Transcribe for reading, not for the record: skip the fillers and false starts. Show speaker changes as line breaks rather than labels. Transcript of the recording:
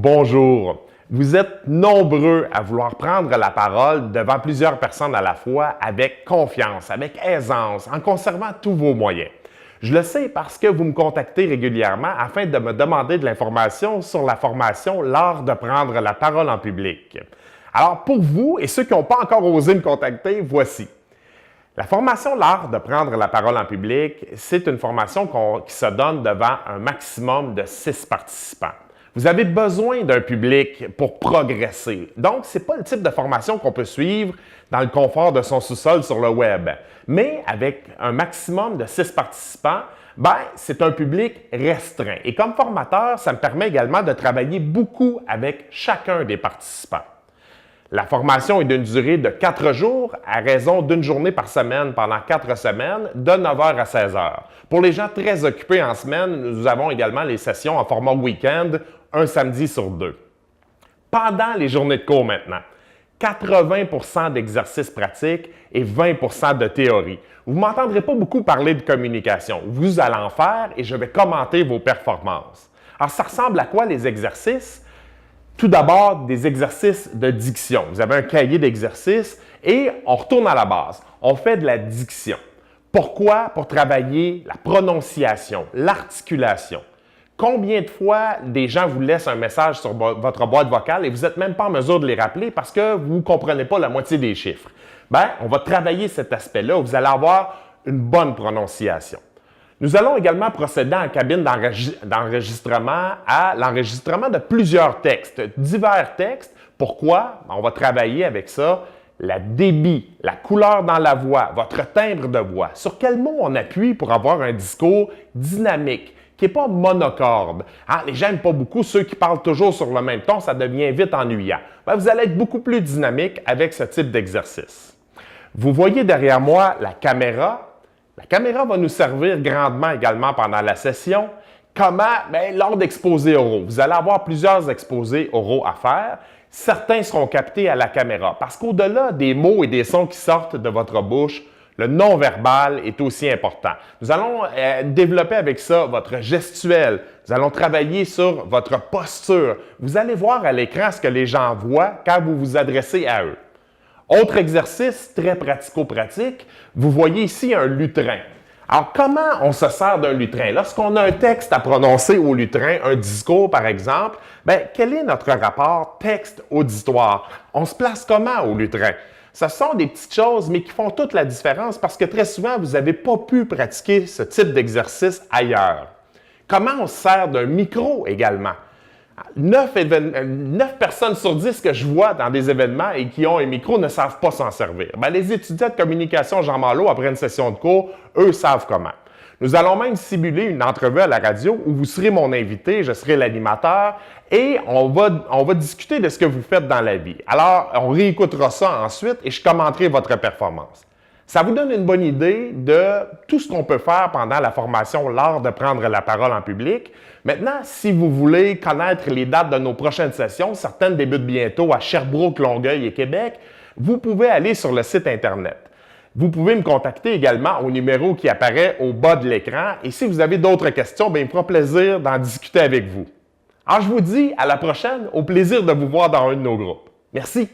Bonjour. Vous êtes nombreux à vouloir prendre la parole devant plusieurs personnes à la fois avec confiance, avec aisance, en conservant tous vos moyens. Je le sais parce que vous me contactez régulièrement afin de me demander de l'information sur la formation L'art de prendre la parole en public. Alors pour vous et ceux qui n'ont pas encore osé me contacter, voici. La formation L'art de prendre la parole en public, c'est une formation qui se donne devant un maximum de 6 participants. Vous avez besoin d'un public pour progresser. Donc, ce n'est pas le type de formation qu'on peut suivre dans le confort de son sous-sol sur le web. Mais avec un maximum de 6 participants, c'est un public restreint. Et comme formateur, ça me permet également de travailler beaucoup avec chacun des participants. La formation est d'une durée de 4 jours à raison d'une journée par semaine pendant 4 semaines, de 9h à 16h. Pour les gens très occupés en semaine, nous avons également les sessions en format week-end, un samedi sur 2. Pendant les journées de cours maintenant, 80% d'exercices pratiques et 20% de théorie. Vous ne m'entendrez pas beaucoup parler de communication. Vous allez en faire et je vais commenter vos performances. Alors, ça ressemble à quoi les exercices? Tout d'abord, des exercices de diction. Vous avez un cahier d'exercices et on retourne à la base. On fait de la diction. Pourquoi? Pour travailler la prononciation, l'articulation. Combien de fois des gens vous laissent un message sur votre boîte vocale et vous n'êtes même pas en mesure de les rappeler parce que vous ne comprenez pas la moitié des chiffres? On va travailler cet aspect-là où vous allez avoir une bonne prononciation. Nous allons également procéder en cabine d'enregistrement à l'enregistrement de plusieurs textes, divers textes. Pourquoi? On va travailler avec ça, la débit, la couleur dans la voix, votre timbre de voix. Sur quel mot on appuie pour avoir un discours dynamique, qui n'est pas monocorde. Les gens n'aiment pas beaucoup ceux qui parlent toujours sur le même ton, ça devient vite ennuyant. Vous allez être beaucoup plus dynamique avec ce type d'exercice. Vous voyez derrière moi la caméra. La caméra va nous servir grandement également pendant la session. Comment? Lors d'exposés oraux. Vous allez avoir plusieurs exposés oraux à faire. Certains seront captés à la caméra parce qu'au-delà des mots et des sons qui sortent de votre bouche, le non-verbal est aussi important. Nous allons développer avec ça votre gestuel. Nous allons travailler sur votre posture. Vous allez voir à l'écran ce que les gens voient quand vous vous adressez à eux. Autre exercice très pratico-pratique, vous voyez ici un lutrin. Alors, comment on se sert d'un lutrin? Lorsqu'on a un texte à prononcer au lutrin, un discours par exemple, quel est notre rapport texte-auditoire? On se place comment au lutrin? Ce sont des petites choses, mais qui font toute la différence parce que très souvent, vous n'avez pas pu pratiquer ce type d'exercice ailleurs. Comment on se sert d'un micro également? 9 personnes sur 10 que je vois dans des événements et qui ont un micro ne savent pas s'en servir. Les étudiants de communication Jean Malo, après une session de cours, eux savent comment. Nous allons même simuler une entrevue à la radio où vous serez mon invité, je serai l'animateur et on va discuter de ce que vous faites dans la vie. Alors, on réécoutera ça ensuite et je commenterai votre performance. Ça vous donne une bonne idée de tout ce qu'on peut faire pendant la formation L'art de prendre la parole en public. Maintenant, si vous voulez connaître les dates de nos prochaines sessions, certaines débutent bientôt à Sherbrooke, Longueuil et Québec, vous pouvez aller sur le site Internet. Vous pouvez me contacter également au numéro qui apparaît au bas de l'écran et si vous avez d'autres questions, il me fera plaisir d'en discuter avec vous. Alors, je vous dis à la prochaine, au plaisir de vous voir dans un de nos groupes. Merci!